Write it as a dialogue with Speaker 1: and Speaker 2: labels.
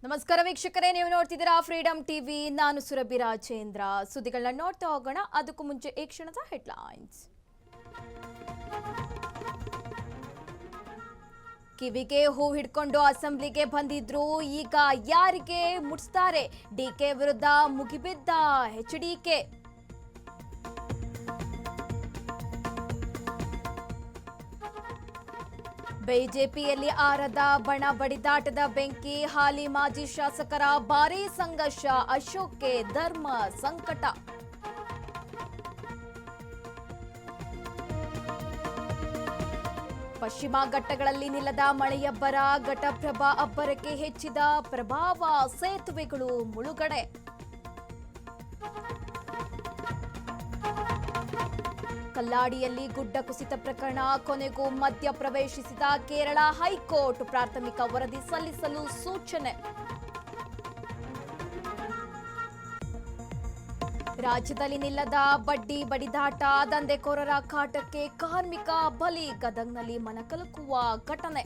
Speaker 1: ನಮಸ್ಕಾರ ವೀಕ್ಷಕರೇ, ನೀವು ನೋಡ್ತಿದ್ದೀರಾ ಫ್ರೀಡಂ ಟಿವಿ. ನಾನು ಸುರಭಿ ರಾಜೇಂದ್ರ. ಸುದ್ದಿಗಳನ್ನ ನೋಡ್ತಾ ಹೋಗೋಣ. ಅದಕ್ಕೂ ಮುಂಚೆ ಈ ಕ್ಷಣದ ಹೆಡ್ಲೈನ್ಸ್. ಕಿವಿಗೆ ಹೂ ಹಿಡ್ಕೊಂಡು ಅಸೆಂಬ್ಲಿಗೆ ಬಂದಿದ್ರು, ಈಗ ಯಾರಿಗೆ ಮುಟ್ಸ್ತಾರೆ? ಡಿಕೆ ವಿರುದ್ಧ ಮುಗಿಬಿದ್ದ ಎಚ್ಡಿಕೆ. ಬಿಜೆಪಿಯಲ್ಲಿ ಆರದ ಬಣ ಬಡಿದಾಟದ ಬೆಂಕಿ. ಹಾಲಿ ಮಾಜಿ ಶಾಸಕರ ಭಾರೀ ಸಂಘರ್ಷ. ಅಶೋಕ್ಗೆ ಧರ್ಮ ಸಂಕಟ. ಪಶ್ಚಿಮ ಘಟ್ಟಗಳಲ್ಲಿ ನಿಲ್ಲದ ಮಳೆಯಬ್ಬರ. ಘಟಪ್ರಭಾ ಅಬ್ಬರಕ್ಕೆ ಹೆಚ್ಚಿದ ಪ್ರಭಾವ. ಸೇತುವೆಗಳು ಮುಳುಗಡೆ. ಕಲ್ಲಾಡಿಯಲ್ಲಿ ಗುಡ್ಡ ಕುಸಿತ ಪ್ರಕರಣ. ಕೊನೆಗೂ ಮಧ್ಯ ಪ್ರವೇಶಿಸಿದ ಕೇರಳ ಹೈಕೋರ್ಟ್. ಪ್ರಾಥಮಿಕ ವರದಿ ಸಲ್ಲಿಸಲು ಸೂಚನೆ. ರಾಜ್ಯದಲ್ಲಿ ನಿಲ್ಲದ ಬಡ್ಡಿ ಬಡಿದಾಟ. ದಂಧೆಕೋರರ ಕಾಟಕ್ಕೆ ಕಾರ್ಮಿಕ ಬಲಿ. ಗದಗ್ನಲ್ಲಿ ಮನಕಲಕುವ ಘಟನೆ.